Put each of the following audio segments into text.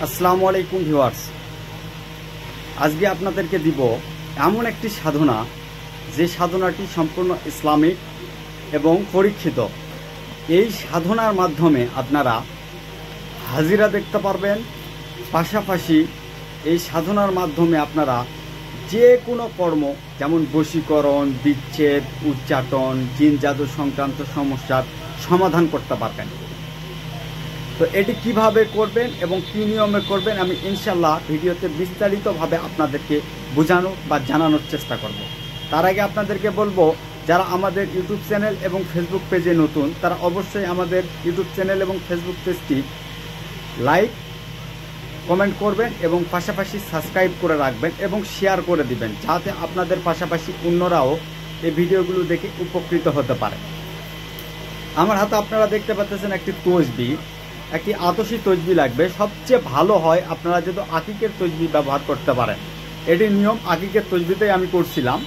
আসসালামু আলাইকুম ভিউয়ার্স, আজকে আপনাদেরকে দিব এমন একটি সাধনা যে সাধনাটি সম্পূর্ণ ইসলামিক এবং পরীক্ষিত। এই সাধনার মাধ্যমে আপনারা হাজিরা দেখতে পারবেন, পাশাপাশি এই সাধনার মাধ্যমে আপনারা যে কোনো কর্ম যেমন বশীকরণ, বিচ্ছেদ, উচ্চাটন, জিন জাদু সংক্রান্ত সমস্যার সমাধান করতে পারবেন। তো এটি কিভাবে করবেন এবং কি নিয়মে করবেন আমি ইনশাল্লাহ ভিডিওতে বিস্তারিতভাবে আপনাদেরকে বোঝানোর বা জানানোর চেষ্টা করব। তার আগে আপনাদেরকে বলবো, যারা আমাদের ইউটিউব চ্যানেল এবং ফেসবুক পেজে নতুন তারা অবশ্যই আমাদের ইউটিউব চ্যানেল এবং ফেসবুক পেজটি লাইক, কমেন্ট করবেন এবং পাশাপাশি সাবস্ক্রাইব করে রাখবেন এবং শেয়ার করে দিবেন, যাতে আপনাদের পাশাপাশি অন্যরাও এই ভিডিওগুলো দেখে উপকৃত হতে পারে। আমার হাতে আপনারা দেখতে পাচ্ছেন একটি তসবি, একটি আতসী তসবি লাগবে। সবচেয়ে ভালো হয় আপনারা যদি আকিকের তসবি ব্যবহার করতে পারেন। এটি নিয়ম আকিকের তসবিতেই আমি করছিলাম।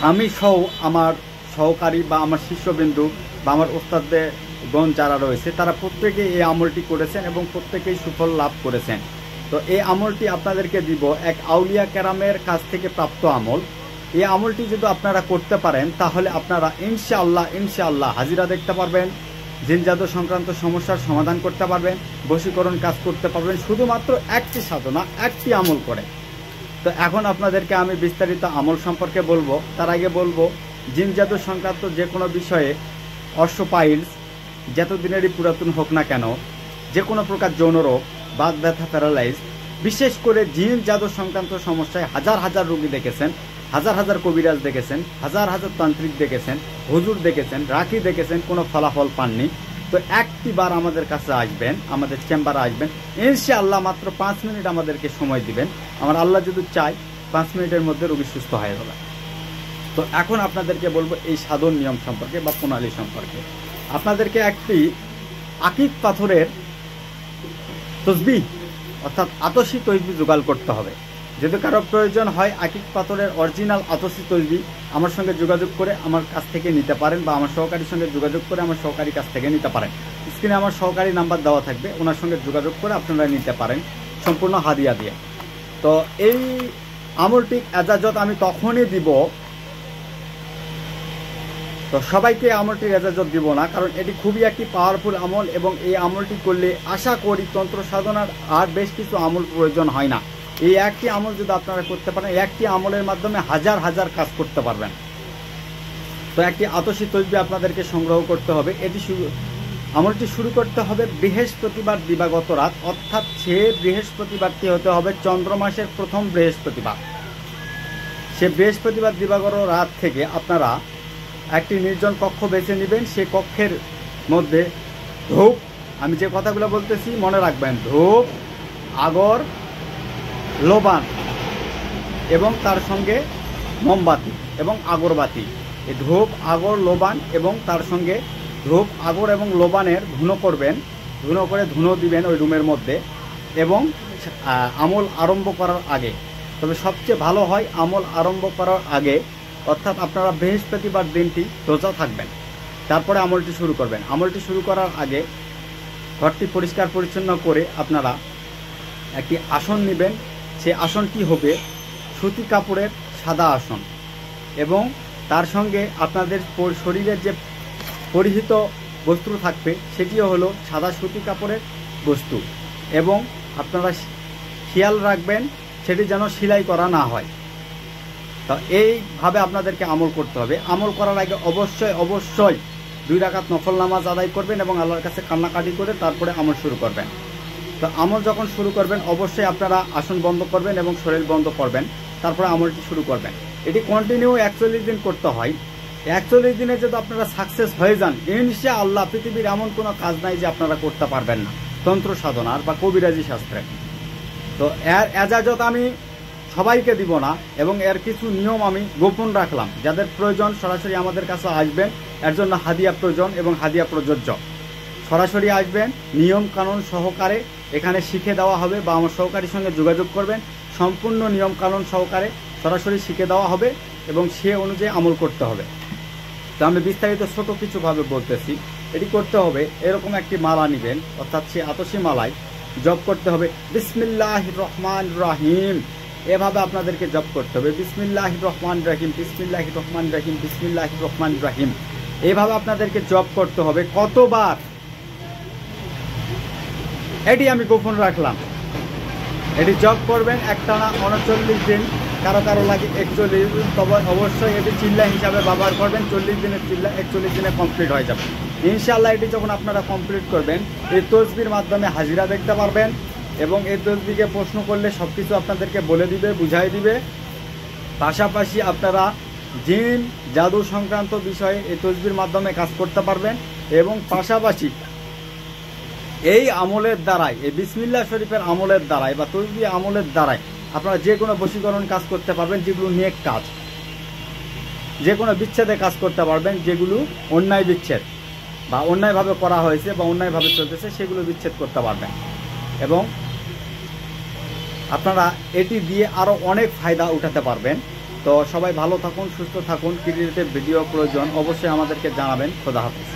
আমি সহ আমার সহকারী বা আমার শিষ্যবিন্দু বা আমার ওস্তাদগণ যারা রয়েছে তারা প্রত্যেকেই এই আমলটি করেছেন এবং প্রত্যেকেই সুফল লাভ করেছেন। তো এই আমলটি আপনাদেরকে দিব এক আউলিয়া কেরামের কাছ থেকে প্রাপ্ত আমল। এই আমলটি যদি আপনারা করতে পারেন তাহলে আপনারা ইনশাআল্লাহ হাজিরা দেখতে পারবেন, জিন জাদু সংক্রান্ত সমস্যার সমাধান করতে পারবেন, বশীকরণ কাজ করতে পারবেন, শুধুমাত্র একটি সাধনা, একটি আমল করে। তো এখন আপনাদেরকে আমি বিস্তারিত আমল সম্পর্কে বলবো। তার আগে বলবো, জিন জাদু সংক্রান্ত যে কোনো বিষয়ে অশ্বপাইলস যতদিনেরই পুরাতন হোক না কেন, যে কোনো প্রকার যৌন রোগ, বাত ব্যথা, প্যারালাইজ, বিশেষ করে জিন জাদু সংক্রান্ত সমস্যায় হাজার হাজার রোগী দেখেছেন, হাজার হাজার কবিরাজ দেখেছেন, হাজার হাজার তান্ত্রিক দেখেছেন, হুজুর দেখেছেন, রাখি দেখেছেন, কোনো ফলাফল পাননি। তো একটি বার আমাদের কাছে আসবেন, আমাদের চেম্বারে আসবেন, ইনশাআল্লাহ মাত্র 5 মিনিট আমাদেরকে সময় দিবেন। আমার আল্লাহ যদি চাই 5 মিনিটের মধ্যে রোগী সুস্থ হয়ে যাবে। তো এখন আপনাদেরকে বলবো এই সাধন নিয়ম সম্পর্কে বা প্রণালী সম্পর্কে। আপনাদেরকে একটি আকিক পাথরের তসবি অর্থাৎ আতসী তসবি জোগাড় করতে হবে। যদি কারো প্রয়োজন হয় আকিক পাথরের অরিজিনাল আতসী তসবি আমার সঙ্গে যোগাযোগ করে আমার কাছ থেকে নিতে পারেন, বা আমার সহকারীর সঙ্গে যোগাযোগ করে আমার সহকারীর কাছ থেকে নিতে পারেন। স্ক্রিনে আমার সহকারী নাম্বার দেওয়া থাকবে, ওনার সঙ্গে যোগাযোগ করে আপনারা নিতে পারেন সম্পূর্ণ হাদিয়া দিয়ে। তো এই আমলটি এজাজত আমি তখনই দিব, তো সবাইকে আমলটির এজাজত দিব না, কারণ এটি খুবই একটি পাওয়ারফুল আমল এবং এই আমলটি করলে আশা করি তন্ত্র সাধনার আর বেশ কিছু আমল প্রয়োজন হয় না। এই একটি আমল যদি আপনারা করতে পারেন, একটি আমলের মাধ্যমে হাজার হাজার কাজ করতে পারবেন। তো একটি আতসী তসবি আপনাদেরকে সংগ্রহ করতে হবে। আমলটি শুরু করতে হবে বৃহস্পতিবার দিবাগত রাত, অর্থাৎ সে বৃহস্পতিবারটি হতে হবে চন্দ্র মাসের প্রথম বৃহস্পতিবার। সে বৃহস্পতিবার দিবাগত রাত থেকে আপনারা একটি নির্জন কক্ষ বেছে নেবেন। সে কক্ষের মধ্যে ধূপ, আমি যে কথাগুলো বলতেছি মনে রাখবেন, ধূপ, আগর, লোবান এবং তার সঙ্গে মোমবাতি এবং আগরবাতি। এই ধূপ, আগর, লোবান এবং তার সঙ্গে ধূপ, আগর এবং লোবানের ধুনো করবেন, ধুনো করে ধুনো দিবেন ওই রুমের মধ্যে। এবং আমল আরম্ভ করার আগে, তবে সবচেয়ে ভালো হয় আমল আরম্ভ করার আগে, অর্থাৎ আপনারা বৃহস্পতিবার দিনটি রোজা থাকবেন, তারপরে আমলটি শুরু করবেন। আমলটি শুরু করার আগে ঘরটি পরিষ্কার পরিচ্ছন্ন করে আপনারা একটি আসন নেবেন। সে আসনটি হবে সুতি কাপড়ের সাদা আসন এবং তার সঙ্গে আপনাদের শরীরের যে পরিহিত বস্ত্র থাকবে সেটিও হলো সাদা সুতি কাপড়ের বস্তু। এবং আপনারা খেয়াল রাখবেন সেটি যেন সেলাই করা না হয়। তো এইভাবে আপনাদেরকে আমল করতে হবে। আমল করার আগে অবশ্যই 2 রাকাত নফল নামাজ আদায় করবেন এবং আল্লাহর কাছে কান্নাকাটি করে তারপরে আমল শুরু করবেন। তো আমল যখন শুরু করবেন অবশ্যই আপনারা আসন বন্ধ করবেন এবং শরীর বন্ধ করবেন, তারপরে আমলটি শুরু করবেন। এটি কন্টিনিউ 41 দিন করতে হয়। 41 দিনে যদি আপনারা সাকসেস হয়ে যান ইনশাআল্লাহ পৃথিবীর এমন কোনো কাজ নাই যে আপনারা করতে পারবেন না তন্ত্র সাধনার বা কবিরাজি শাস্ত্রে। তো এর এজাজত আমি সবাইকে দিব না এবং এর কিছু নিয়ম আমি গোপন রাখলাম। যাদের প্রয়োজন সরাসরি আমাদের কাছে আসবেন, এর জন্য হাদিয়া প্রয়োজন এবং হাদিয়া প্রযোজ্য। সরাসরি আসবেন, নিয়ম কানুন সহকারে এখানে শিখে দেওয়া হবে, বা আমার সহকারীর সঙ্গে যোগাযোগ করবেন, সম্পূর্ণ নিয়ম কানুন সহকারে সরাসরি শিখে দেওয়া হবে এবং সে অনুযায়ী আমল করতে হবে। তো আমি বিস্তারিত ছোট কিছুভাবে বলতেছি। এটি করতে হবে, এরকম একটি মালা নেবেন, অর্থাৎ সে আতসী মালায় জপ করতে হবে বিসমিল্লাহির রহমানির রহিম। এভাবে আপনাদেরকে জপ করতে হবে বিসমিল্লাহির রহমানির রহিম, বিসমিল্লাহির রহমানির রহিম, বিসমিল্লাহির রহমানির রহিম। এইভাবে আপনাদেরকে জপ করতে হবে। কতবার এটি আমি গোপন রাখলাম। এটি জপ করবেন একটানা 39 দিন, কারো কারো লাগে 41 দিন, তবে অবশ্যই এটি চিল্লা হিসাবে ব্যবহার করবেন। 40 দিনের চিল্লা 41 দিনে কমপ্লিট হয়ে যাবে ইনশাআল্লাহ। এটি যখন আপনারা কমপ্লিট করবেন এই তসবির মাধ্যমে হাজিরা দেখতে পারবেন এবং এই তসবিকে প্রশ্ন করলে সব কিছু আপনাদেরকে বলে দিবে, বুঝাই দিবে। পাশাপাশি আপনারা জিন জাদু সংক্রান্ত বিষয়ে এই তসবির মাধ্যমে কাজ করতে পারবেন এবং পাশাপাশি এই আমলের দ্বারাই, এই বিসমিল্লাহ শরীফের আমলের দ্বারাই বা তসবিহ আমলের দ্বারাই আপনারা যে কোনো বশীকরণ কাজ করতে পারবেন, যেগুলো নেক কাজ, যে কোনো বিচ্ছেদে কাজ করতে পারবেন, যেগুলো অন্যায় বিচ্ছেদ বা অন্যায়ভাবে করা হয়েছে বা অন্যায়ভাবে চলতেছে সেগুলো বিচ্ছেদ করতে পারবেন। এবং আপনারা এটি দিয়ে আরও অনেক ফায়দা উঠাতে পারবেন। তো সবাই ভালো থাকুন, সুস্থ থাকুন। কি রিলেটেড ভিডিও প্রয়োজন অবশ্যই আমাদেরকে জানাবেন। খোদা হাফেজ।